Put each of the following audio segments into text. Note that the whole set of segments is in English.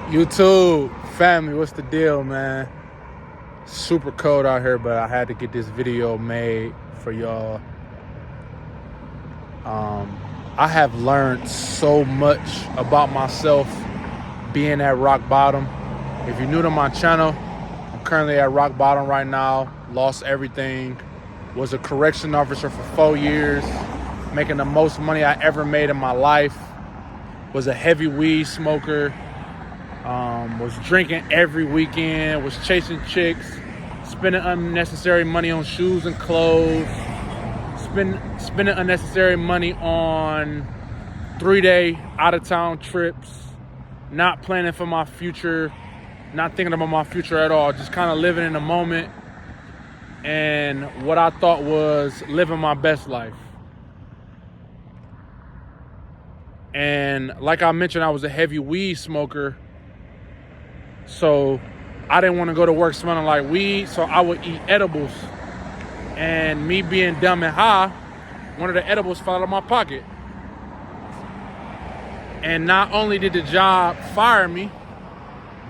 YouTube family, what's the deal, man? Super cold out here, but I had to get this video made for y'all. I have learned so much about myself being at rock bottom. If you're new to my channel, I'm currently at rock bottom right now. Lost everything. Was a correction officer for 4 years, making the most money I ever made in my life. Was a heavy weed smoker. Was drinking every weekend, was chasing chicks, spending unnecessary money on shoes and clothes, spending unnecessary money on 3-day out-of-town trips, not planning for my future, not thinking about my future at all, just kind of living in the moment and what I thought was living my best life. And like I mentioned, I was a heavy weed smoker. So I didn't want to go to work smelling like weed, so I would eat edibles. And me being dumb and high, one of the edibles fell out of my pocket. And not only did the job fire me,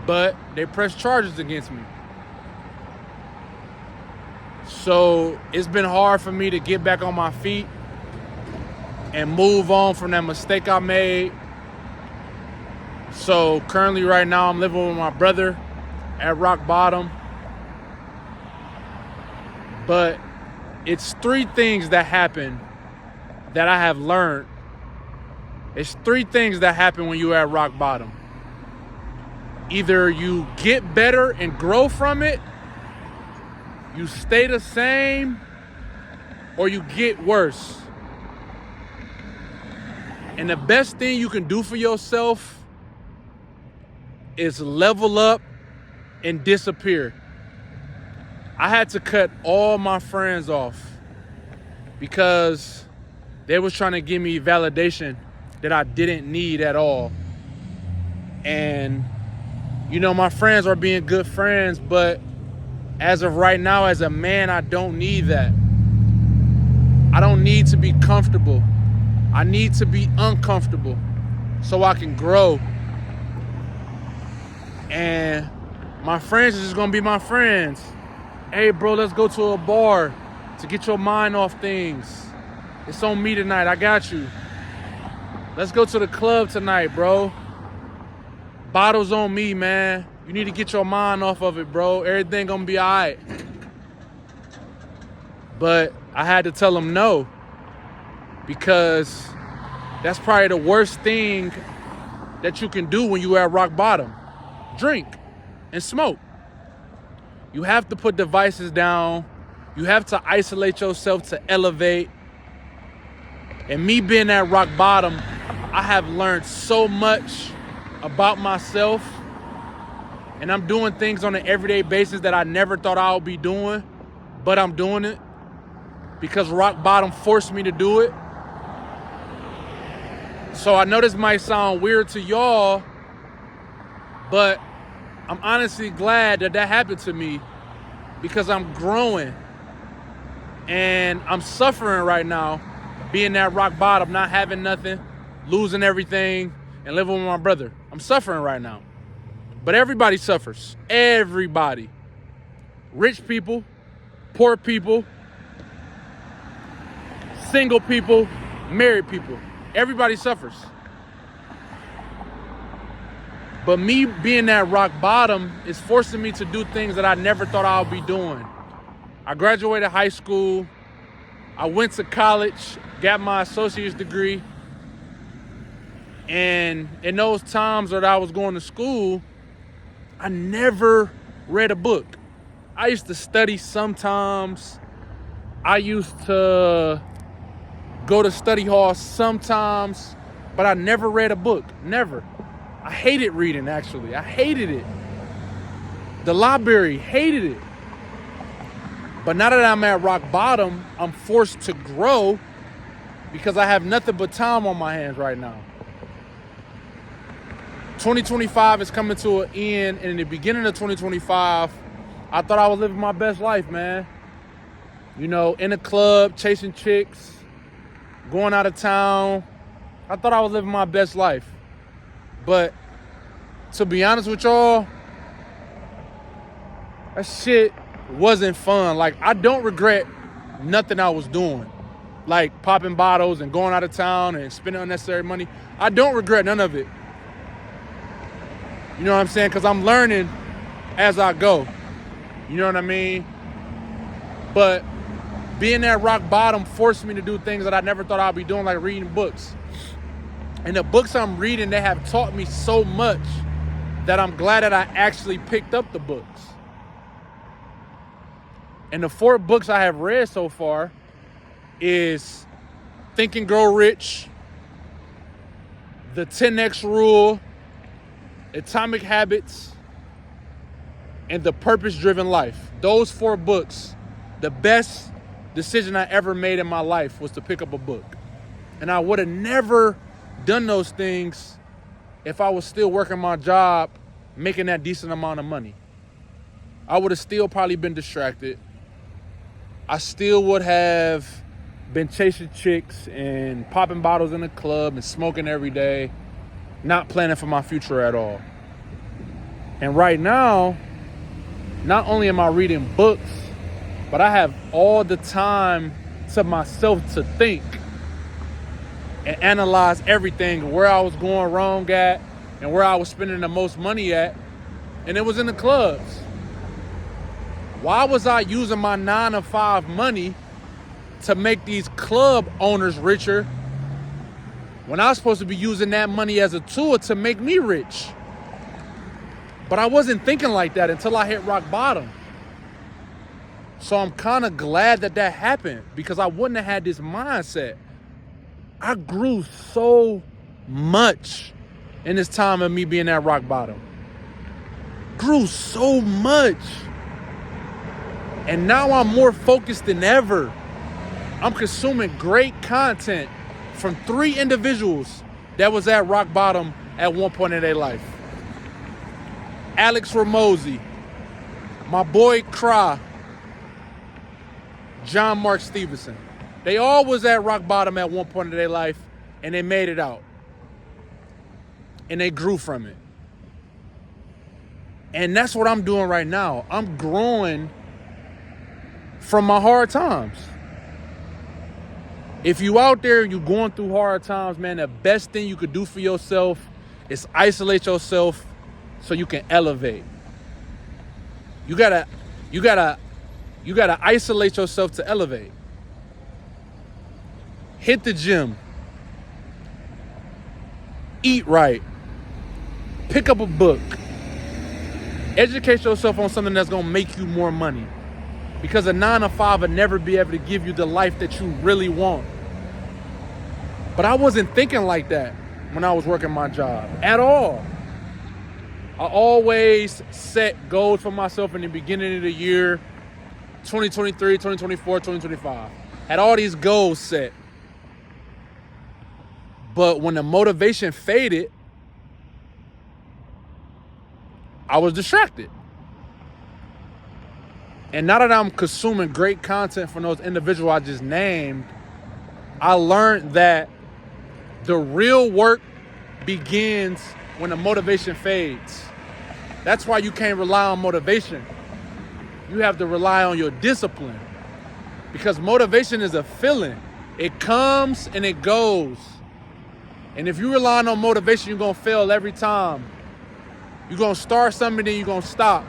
but they pressed charges against me. So it's been hard for me to get back on my feet and move on from that mistake I made. So currently right now I'm living with my brother at rock bottom. But it's 3 things that happen that I have learned. It's 3 things that happen when you're at rock bottom. Either you get better and grow from it, you stay the same, or you get worse. And the best thing you can do for yourself is level up and disappear. I had to cut all my friends off because they was trying to give me validation that I didn't need at all. And you know, my friends are being good friends, but as of right now, as a man, I don't need that. I don't need to be comfortable. I need to be uncomfortable so I can grow. And my friends are just gonna be my friends. Hey bro, let's go to a bar to get your mind off things. It's on me tonight, I got you. Let's go to the club tonight, bro. Bottles on me, man. You need to get your mind off of it, bro. Everything gonna be all right. But I had to tell them no, because that's probably the worst thing that you can do when you at rock bottom. Drink and smoke. You have to put devices down. You have to isolate yourself to elevate. And me being at rock bottom, I have learned so much about myself. And I'm doing things on an everyday basis that I never thought I would be doing, but I'm doing it because rock bottom forced me to do it. So I know this might sound weird to y'all, but I'm honestly glad that that happened to me because I'm growing and I'm suffering right now, being at rock bottom, not having nothing, losing everything, and living with my brother. I'm suffering right now. But everybody suffers. Everybody. Rich people, poor people, single people, married people. Everybody suffers. But me being at rock bottom is forcing me to do things that I never thought I would be doing. I graduated high school. I went to college, got my associate's degree. And in those times that I was going to school, I never read a book. I used to study sometimes. I used to go to study hall sometimes, but I never read a book, never. I hated reading, actually. I hated it. The library, hated it. But now that I'm at rock bottom, I'm forced to grow because I have nothing but time on my hands right now. 2025 is coming to an end, and in the beginning of 2025, I thought I was living my best life, man. You know, in a club, chasing chicks, going out of town. I thought I was living my best life. But to be honest with y'all, that shit wasn't fun. Like, I don't regret nothing I was doing. Like popping bottles and going out of town and spending unnecessary money. I don't regret none of it. You know what I'm saying? Because I'm learning as I go. You know what I mean? But being at rock bottom forced me to do things that I never thought I'd be doing, like reading books. And the books I'm reading, they have taught me so much that I'm glad that I actually picked up the books. And the 4 books I have read so far is Think and Grow Rich, The 10X Rule, Atomic Habits, and The Purpose-Driven Life. Those 4 books, the best decision I ever made in my life was to pick up a book. And I would have never done those things if I was still working my job, making that decent amount of money. I would have still probably been distracted. I still would have been chasing chicks and popping bottles in the club and smoking every day, not planning for my future at all. And right now, not only am I reading books, but I have all the time to myself to think and analyze everything, where I was going wrong at and where I was spending the most money at. And it was in the clubs. Why was I using my 9-to-5 money to make these club owners richer when I was supposed to be using that money as a tool to make me rich? But I wasn't thinking like that until I hit rock bottom. So I'm kind of glad that that happened, because I wouldn't have had this mindset. I grew so much in this time of me being at rock bottom. Grew so much. And now I'm more focused than ever. I'm consuming great content from 3 individuals that was at rock bottom at one point in their life. Alex Ramosi, my boy Cry, John Mark Stevenson. They all was at rock bottom at one point in their life, and they made it out. And they grew from it. And that's what I'm doing right now. I'm growing from my hard times. If you out there and you going through hard times, man, the best thing you could do for yourself is isolate yourself so you can elevate. You gotta isolate yourself to elevate. Hit the gym. Eat right. Pick up a book. Educate yourself on something that's gonna make you more money. Because a 9-to-5 will never be able to give you the life that you really want. But I wasn't thinking like that when I was working my job at all. I always set goals for myself in the beginning of the year, 2023, 2024, 2025. Had all these goals set. But when the motivation faded, I was distracted. And now that I'm consuming great content from those individuals I just named, I learned that the real work begins when the motivation fades. That's why you can't rely on motivation. You have to rely on your discipline. Because motivation is a feeling. It comes and it goes. And if you rely on motivation, you're going to fail every time. You're going to start something, then you're going to stop.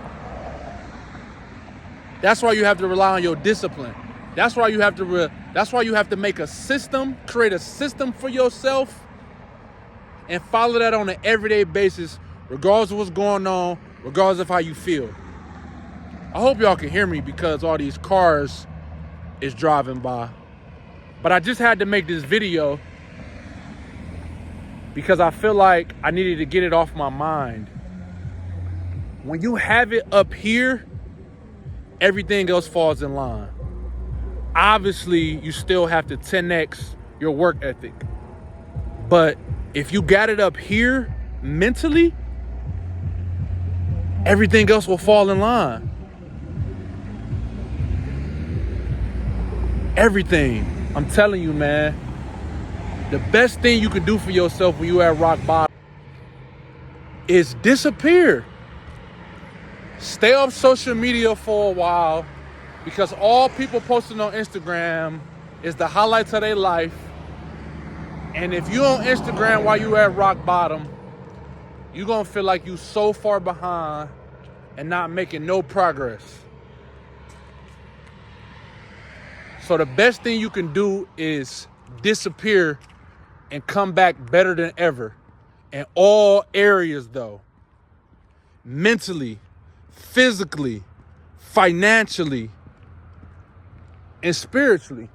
That's why you have to rely on your discipline. That's why you have to make a system, create a system for yourself, and follow that on an everyday basis, regardless of what's going on, regardless of how you feel. I hope y'all can hear me because all these cars is driving by. But I just had to make this video because I feel like I needed to get it off my mind. When you have it up here, everything else falls in line. Obviously, you still have to 10x your work ethic. But if you got it up here mentally, everything else will fall in line. Everything. I'm telling you, man. The best thing you can do for yourself when you're at rock bottom is disappear. Stay off social media for a while, because all people posting on Instagram is the highlights of their life. And if you on Instagram while you at rock bottom, you're gonna feel like you so far behind and not making no progress. So the best thing you can do is disappear and come back better than ever. In all areas though. Mentally, physically, financially, and spiritually.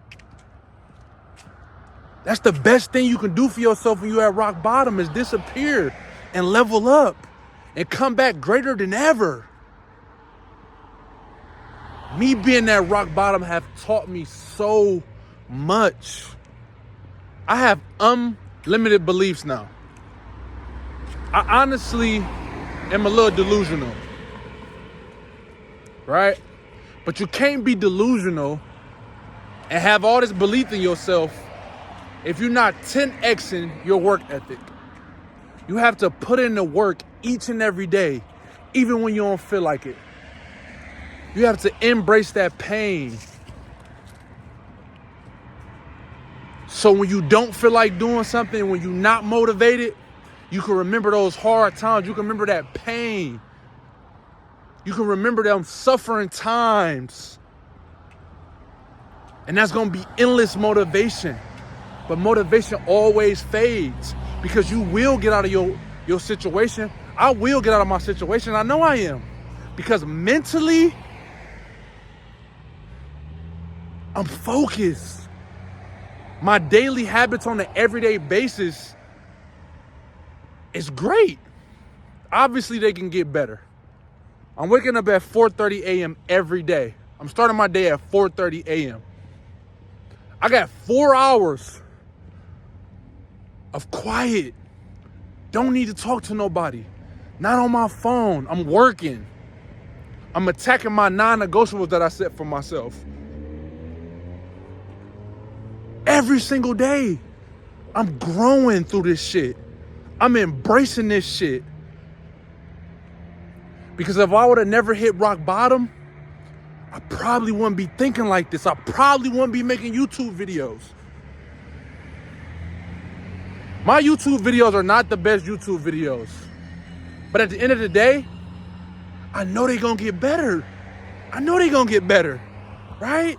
That's the best thing you can do for yourself when you're at rock bottom, is disappear and level up and come back greater than ever. Me being at rock bottom have taught me so much. I have unlimited beliefs now. I honestly am a little delusional, right? But you can't be delusional and have all this belief in yourself if you're not 10xing your work ethic. You have to put in the work each and every day, even when you don't feel like it. You have to embrace that pain. So when you don't feel like doing something, when you're not motivated, you can remember those hard times. You can remember that pain. You can remember them suffering times. And that's going to be endless motivation. But motivation always fades, because you will get out of your situation. I will get out of my situation. I know I am. Because mentally, I'm focused. My daily habits on an everyday basis is great. Obviously, they can get better. I'm waking up at 4:30 a.m. every day. I'm starting my day at 4:30 a.m. I got 4 hours of quiet. Don't need to talk to nobody. Not on my phone. I'm working. I'm attacking my non-negotiables that I set for myself. Every single day, I'm growing through this shit. I'm embracing this shit. Because if I would have never hit rock bottom, I probably wouldn't be thinking like this. I probably wouldn't be making YouTube videos. My YouTube videos are not the best YouTube videos. But at the end of the day, I know they're going to get better. I know they're going to get better, right?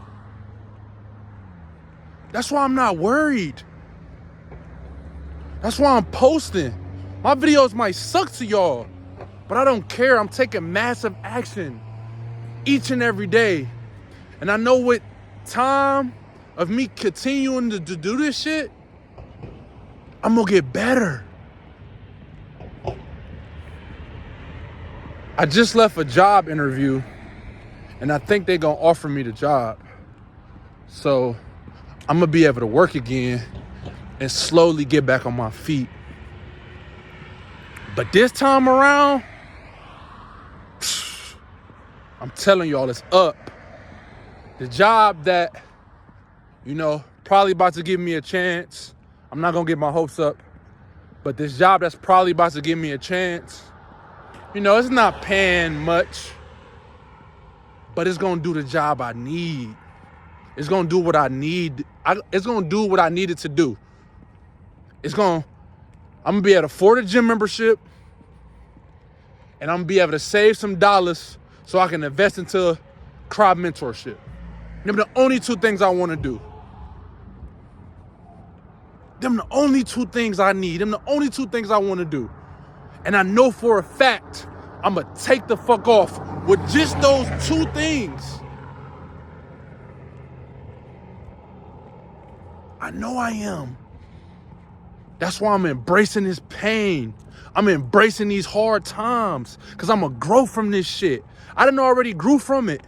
That's why I'm not worried. That's why I'm posting. My videos might suck to y'all, but I don't care. I'm taking massive action each and every day. And I know with time of me continuing to do this shit, I'm gonna get better. I just left a job interview, and I think they're gonna offer me the job. So I'm gonna be able to work again and slowly get back on my feet. But this time around, I'm telling y'all, it's up. The job that, probably about to give me a chance. I'm not gonna get my hopes up, but this job that's probably about to give me a chance, it's not paying much, but it's gonna do the job I need. It's gonna do what I need. It's gonna do what I needed to do. I'm gonna be able to afford a gym membership, and I'm gonna be able to save some dollars so I can invest into crowd mentorship. Them the only two things I want to do. Them the only two things I need. Them the only two things I want to do. And I know for a fact I'm going to take the fuck off with just those two things. I know I am. That's why I'm embracing this pain. I'm embracing these hard times, because I'm going to grow from this shit. I didn't already grew from it,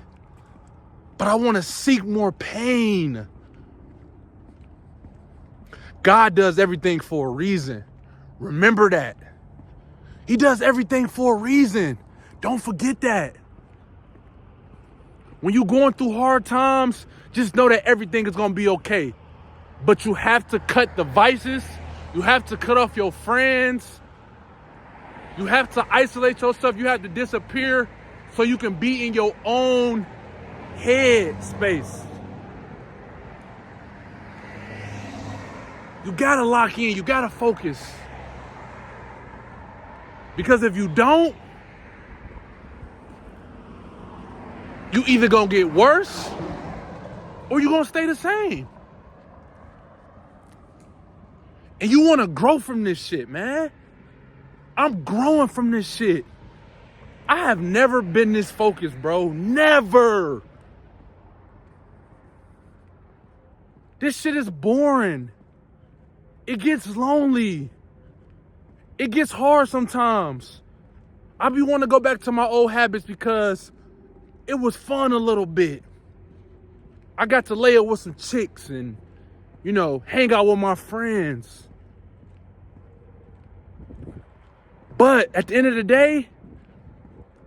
but I want to seek more pain. God does everything for a reason. Remember that. He does everything for a reason. Don't forget that. When you're going through hard times, just know that everything is going to be okay. But you have to cut the vices. You have to cut off your friends. You have to isolate yourself. You have to disappear so you can be in your own head space. You gotta lock in. You gotta focus. Because if you don't, you either gonna get worse or you gonna stay the same. And you wanna grow from this shit, man. I'm growing from this shit. I have never been this focused, bro. Never. This shit is boring. It gets lonely. It gets hard sometimes. I be wanting to go back to my old habits because it was fun a little bit. I got to lay up with some chicks and, hang out with my friends. But at the end of the day,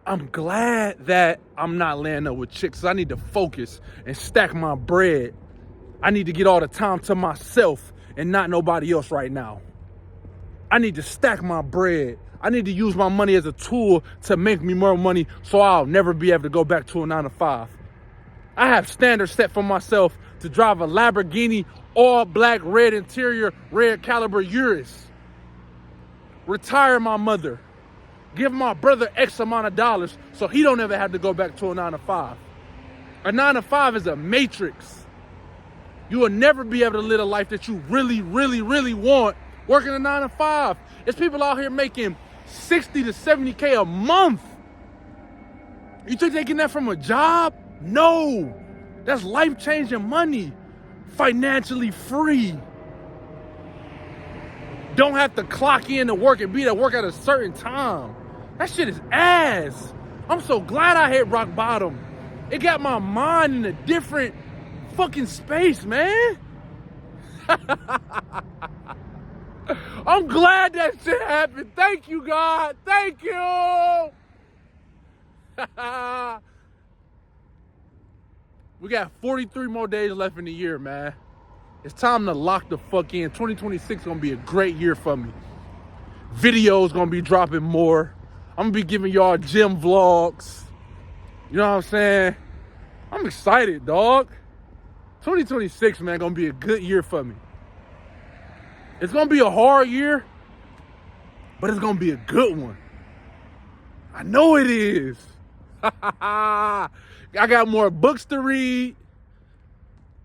I'm glad that I'm not laying up with chicks. I need to focus and stack my bread. I need to get all the time to myself and not nobody else right now. I need to stack my bread. I need to use my money as a tool to make me more money so I'll never be able to go back to a 9-to-5. I have standards set for myself to drive a Lamborghini, all black, red interior, red caliber Urus. Retire my mother. Give my brother X amount of dollars so he don't ever have to go back to a 9-to-5. A 9-to-5 is a matrix. You will never be able to live a life that you really, really, really want working a 9-to-5. There's people out here making 60 to 70K a month. You think they getting that from a job? No. That's life-changing money. Financially free. Don't have to clock in to work and be at work at a certain time. That shit is ass. I'm so glad I hit rock bottom. It got my mind in a different fucking space, man. I'm glad that shit happened. Thank you, God. Thank you. We got 43 more days left in the year, man. It's time to lock the fuck in. 2026 is gonna be a great year for me. Videos gonna be dropping more. I'm gonna be giving y'all gym vlogs. You know what I'm saying? I'm excited, dog. 2026, man, gonna be a good year for me. It's gonna be a hard year, but it's gonna be a good one. I know it is. I got more books to read.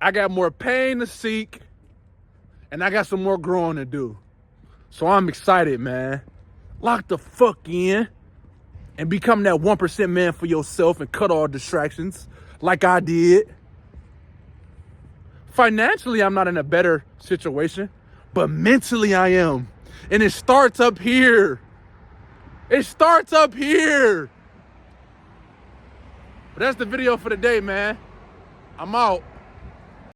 I got more pain to seek. And I got some more growing to do. So I'm excited, man. Lock the fuck in and become that 1% man for yourself and cut all distractions like I did. Financially, I'm not in a better situation, but mentally I am. And it starts up here. It starts up here. But that's the video for the day, man. I'm out.